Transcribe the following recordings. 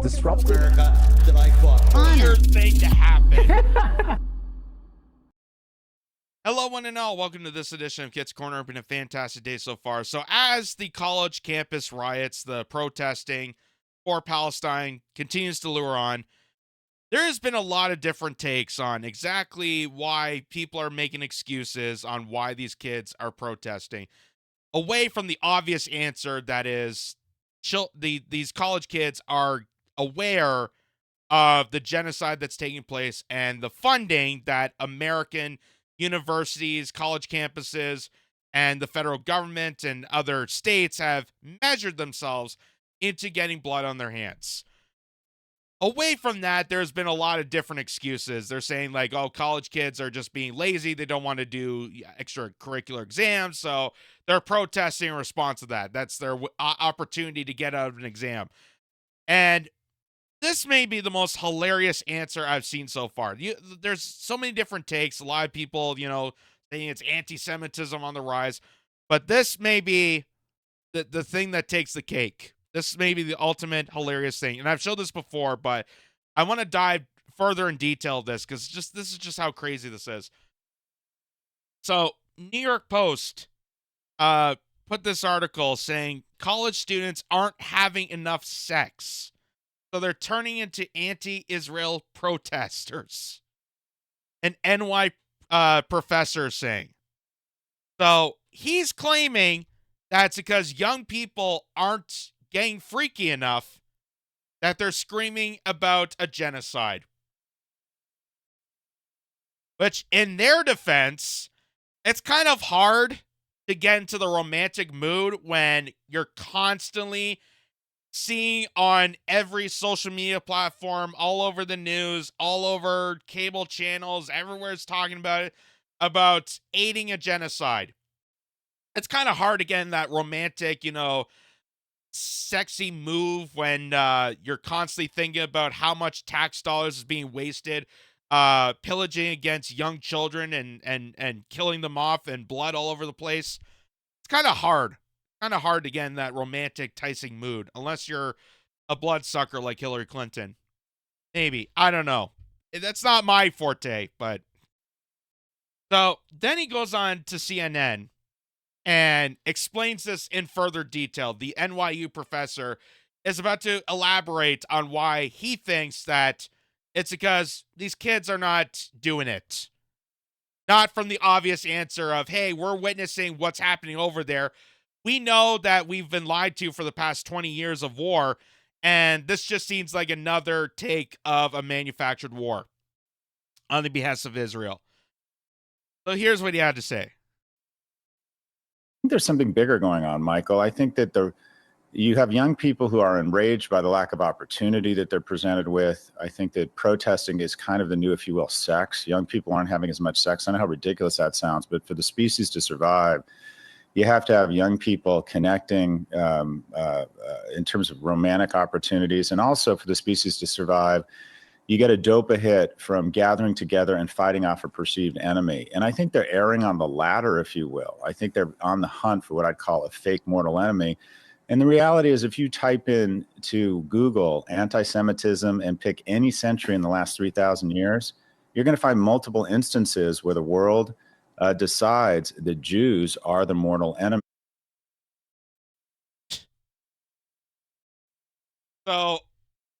disruptive. America that I fought for. Weird thing to happen. Hello, one and all. Welcome to this edition of Kitz Corner. It's been a fantastic day so far. So as the college campus riots, the protesting for Palestine continues to lure on, there has been a lot of different takes on exactly why people are making excuses on why these kids are protesting. Away from the obvious answer that is these college kids are aware of the genocide that's taking place and the funding that American universities, college campuses, and the federal government and other states have measured themselves into getting blood on their hands. Away from that, there's been a lot of different excuses. They're saying like, oh, college kids are just being lazy. They don't want to do extracurricular exams. So they're protesting in response to that. That's their opportunity to get out of an exam. And this may be the most hilarious answer I've seen so far. There's so many different takes. A lot of people, saying it's anti-Semitism on the rise. But this may be the thing that takes the cake. This may be the ultimate hilarious thing. And I've showed this before, but I want to dive further in detail of this because this is just how crazy this is. So, New York Post put this article saying college students aren't having enough sex. So they're turning into anti-Israel protesters. An NY professor is saying. So he's claiming that's because young people aren't getting freaky enough that they're screaming about a genocide. Which, in their defense, it's kind of hard to get into the romantic mood when you're constantly seeing on every social media platform, all over the news, all over cable channels, everywhere it's talking about it, about aiding a genocide. It's kind of hard to get in that romantic, sexy move when you're constantly thinking about how much tax dollars is being wasted, pillaging against young children and killing them off and blood all over the place. It's kind of hard. Kind of hard to get in that romantic, enticing mood, unless you're a bloodsucker like Hillary Clinton. Maybe. I don't know. That's not my forte, but... So, then he goes on to CNN and explains this in further detail. The NYU professor is about to elaborate on why he thinks that it's because these kids are not doing it. Not from the obvious answer of, hey, we're witnessing what's happening over there. We know that we've been lied to for the past 20 years of war, and this just seems like another take of a manufactured war on the behest of Israel. So here's what he had to say. I think there's something bigger going on, Michael. I think that you have young people who are enraged by the lack of opportunity that they're presented with. I think that protesting is kind of the new, if you will, sex. Young people aren't having as much sex. I know how ridiculous that sounds, but for the species to survive, you have to have young people connecting in terms of romantic opportunities. And also for the species to survive, you get a dopa hit from gathering together and fighting off a perceived enemy. And I think they're erring on the latter, if you will. I think they're on the hunt for what I'd call a fake mortal enemy. And the reality is, if you type in to Google anti-Semitism and pick any century in the last 3,000 years, you're going to find multiple instances where the world decides that Jews are the mortal enemy. So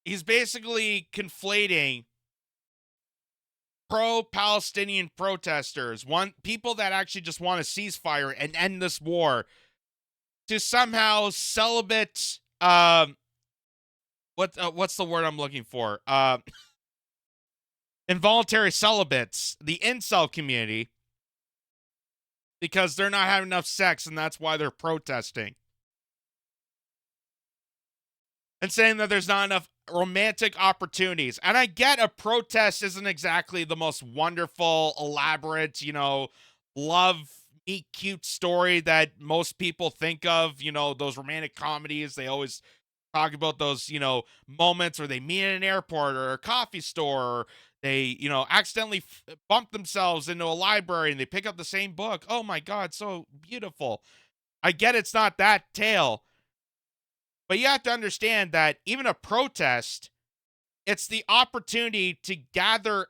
he's basically conflating pro-Palestinian protesters, people that actually just want a ceasefire and end this war, to somehow celibate. What's the word I'm looking for? Involuntary celibates, the incel community, because they're not having enough sex, and that's why they're protesting. And saying that there's not enough romantic opportunities. And I get a protest isn't exactly the most wonderful, elaborate, love, meet cute story that most people think of. Those romantic comedies, they always talk about those, moments where they meet in an airport or a coffee store, or they, accidentally bump themselves into a library and they pick up the same book. Oh my God, so beautiful. I get it's not that tale, But you have to understand that even a protest, it's the opportunity to gather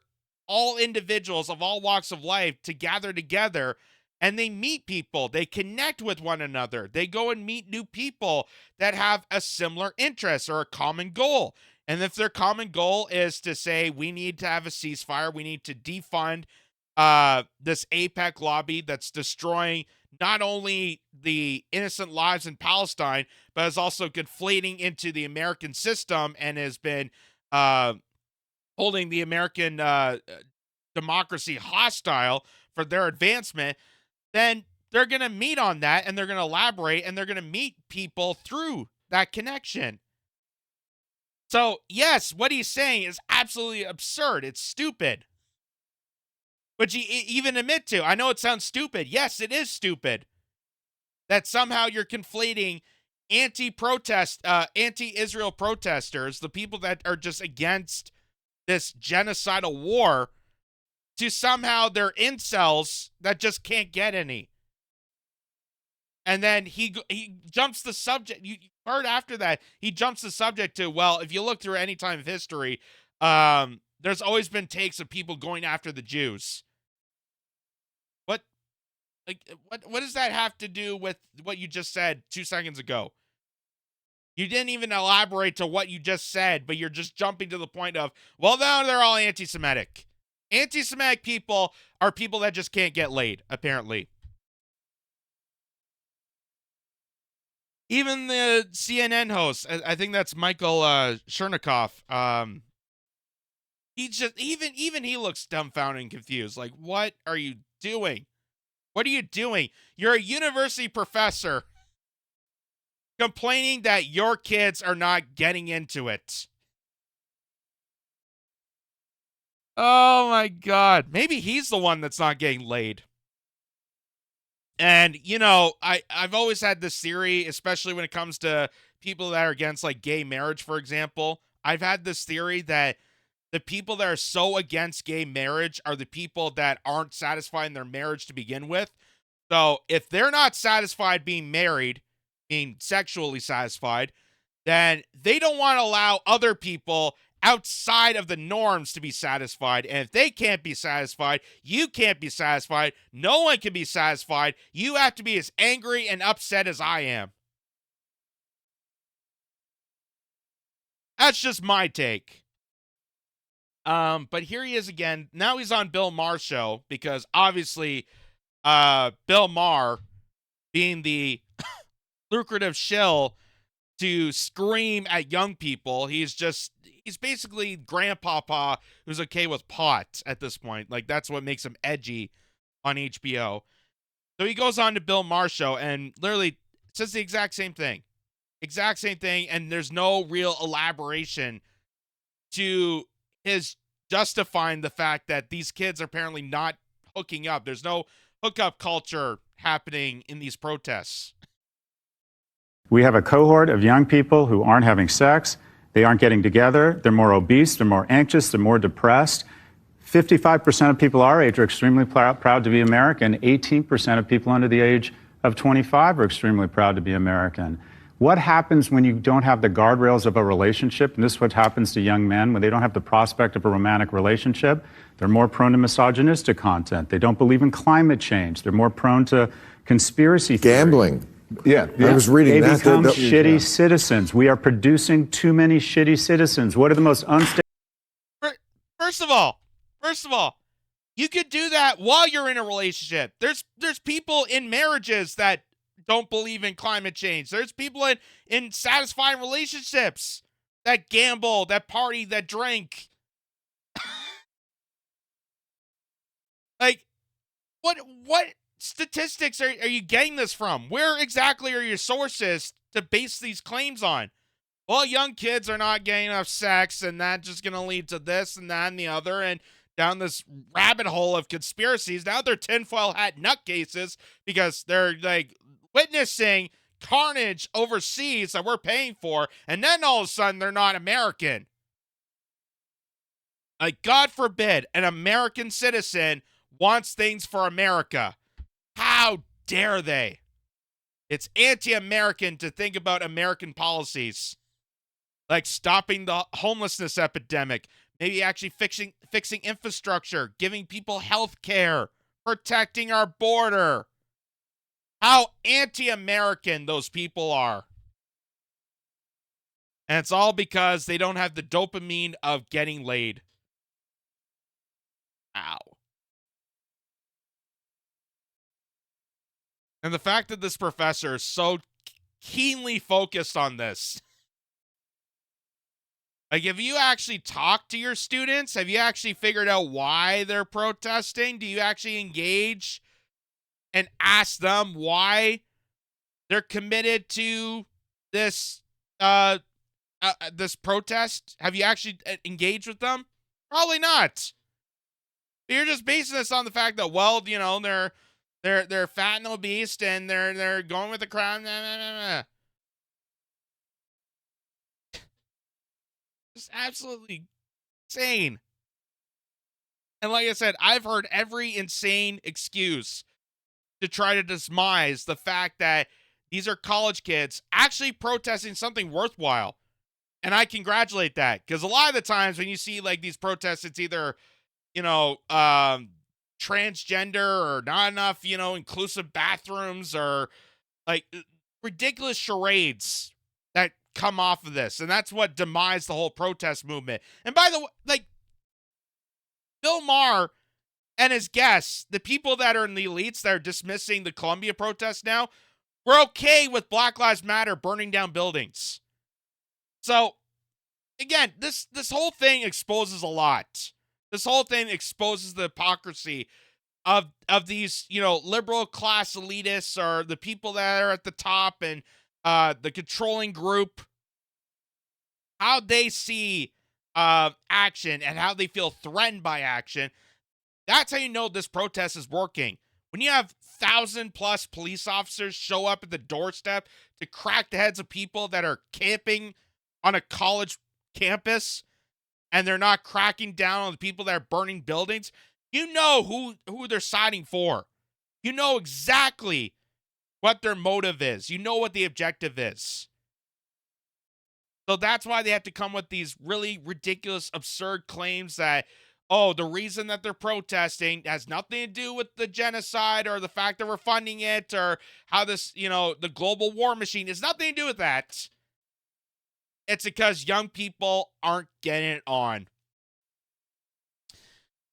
all individuals of all walks of life to gather together, and they meet people, they connect with one another, they go and meet new people that have a similar interest or a common goal. And if their common goal is to say, we need to have a ceasefire, we need to defund this APEC lobby that's destroying not only the innocent lives in Palestine, but is also conflating into the American system and has been uh, holding the American democracy hostile for their advancement, then they're going to meet on that and they're going to elaborate and they're going to meet people through that connection. So, yes, what he's saying is absolutely absurd. It's stupid. But you even admit to, I know it sounds stupid. Yes, it is stupid. That somehow you're conflating anti-Israel protesters, the people that are just against this genocidal war, to somehow they're incels that just can't get any. And then he jumps the subject. You heard after that, he jumps the subject to, well, if you look through any time of history, there's always been takes of people going after the Jews. What does that have to do with what you just said 2 seconds ago? You didn't even elaborate to what you just said, but you're just jumping to the point of, well, now they're all anti-Semitic. Anti-Semitic people are people that just can't get laid, apparently. Even the CNN host, I think that's Michael Chernikoff, he just, even he looks dumbfounded and confused. Like, what are you doing? What are you doing? You're a university professor complaining that your kids are not getting into it. Oh my God. Maybe he's the one that's not getting laid. And, you know, I've always had this theory, especially when it comes to people that are against, like, gay marriage, for example. I've had this theory that the people that are so against gay marriage are the people that aren't satisfied in their marriage to begin with. So if they're not satisfied being married, being sexually satisfied, then they don't want to allow other people outside of the norms to be satisfied. And if they can't be satisfied, you can't be satisfied. No one can be satisfied. You have to be as angry and upset as I am. That's just my take. But here he is again. Now he's on Bill Maher's show because obviously Bill Maher, being the lucrative shill to scream at young people, he's basically grandpapa who's okay with pot at this point. Like, that's what makes him edgy on HBO. So he goes on to Bill Maher's show and literally says the exact same thing. And there's no real elaboration to his justifying the fact that these kids are apparently not hooking up. There's no hookup culture happening in these protests. We have a cohort of young people who aren't having sex. They aren't getting together. They're more obese. They're more anxious. They're more depressed. 55% of people our age are extremely proud to be American. 18% of people under the age of 25 are extremely proud to be American. What happens when you don't have the guardrails of a relationship? And this is what happens to young men when they don't have the prospect of a romantic relationship. They're more prone to misogynistic content. They don't believe in climate change. They're more prone to conspiracy theory. Gambling. Yeah, I was reading that. They become shitty citizens. We are producing too many shitty citizens. What are the most unstable? First of all, you could do that while you're in a relationship. There's people in marriages that don't believe in climate change. There's people in satisfying relationships that gamble, that party, that drink. Like, what statistics are you getting this from? Where exactly are your sources to base these claims on? Well, young kids are not getting enough sex, and that's just going to lead to this and that and the other, and down this rabbit hole of conspiracies. Now they're tinfoil hat nutcases because they're, like, witnessing carnage overseas that we're paying for, and then all of a sudden they're not American. Like, God forbid an American citizen wants things for America. How dare they? It's anti-American to think about American policies, like stopping the homelessness epidemic, maybe actually fixing infrastructure, giving people health care, protecting our border. How anti-American those people are. And it's all because they don't have the dopamine of getting laid. Ow. And the fact that this professor is so keenly focused on this. Like, have you actually talked to your students? Have you actually figured out why they're protesting? Do you actually engage and ask them why they're committed to this this protest? Have you actually engaged with them? Probably not. You're just basing this on the fact that, well, you know, they're fat and obese and they're going with the crowd. Just absolutely insane. And like I said, I've heard every insane excuse to try to dismiss the fact that these are college kids actually protesting something worthwhile. And I congratulate that, because a lot of the times when you see like these protests, it's either, you know, transgender or not enough, you know, inclusive bathrooms or like ridiculous charades that come off of this. And that's what demised the whole protest movement. And by the way, like, Bill Maher and his guests, the people that are in the elites that are dismissing the Columbia protests now, we're okay with Black Lives Matter burning down buildings. So, again, this whole thing exposes a lot. This whole thing exposes the hypocrisy of these, you know, liberal class elitists, or the people that are at the top and the controlling group, how they see action and how they feel threatened by action. That's how you know this protest is working. When you have 1,000+ police officers show up at the doorstep to crack the heads of people that are camping on a college campus, and they're not cracking down on the people that are burning buildings, you know who they're siding for. You know exactly what their motive is. You know what the objective is. So that's why they have to come with these really ridiculous, absurd claims that, oh, the reason that they're protesting has nothing to do with the genocide or the fact that we're funding it or how this, you know, the global war machine has nothing to do with that. It's because young people aren't getting it on.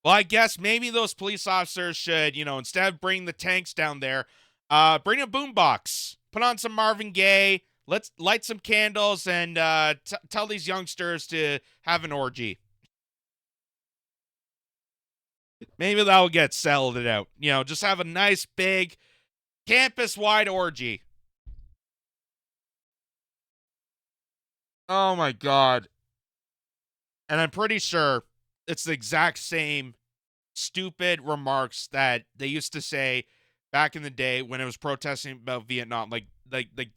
Well, I guess maybe those police officers should, you know, instead of bringing the tanks down there, bring a boombox, put on some Marvin Gaye, let's light some candles, and tell these youngsters to have an orgy. Maybe that will get settled it out. You know, just have a nice big campus-wide orgy. Oh my God. And I'm pretty sure it's the exact same stupid remarks that they used to say back in the day when it was protesting about Vietnam. Like the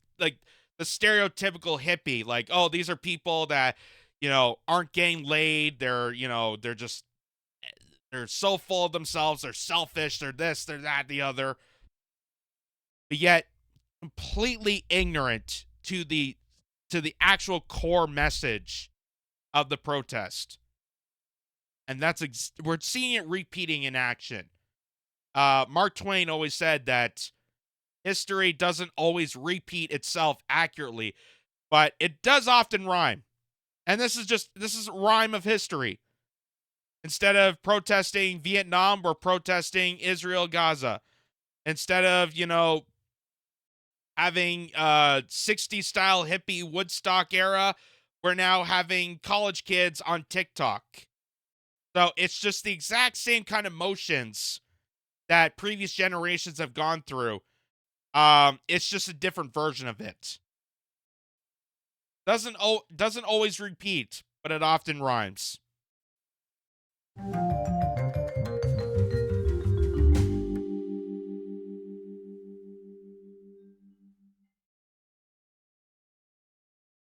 stereotypical hippie, like, oh, these are people that, you know, aren't getting laid. They're, you know, they're so full of themselves. They're selfish. They're this, they're that, the other. But yet completely ignorant to the actual core message of the protest. And that's we're seeing it repeating in action. Mark Twain always said that history doesn't always repeat itself accurately, but it does often rhyme. And this is a rhyme of history. Instead of protesting Vietnam, we're protesting Israel, Gaza. Instead of, you know, having 60s style hippie Woodstock era, we're now having college kids on TikTok. So it's just the exact same kind of motions that previous generations have gone through. It's just a different version of it. Doesn't always repeat, but it often rhymes.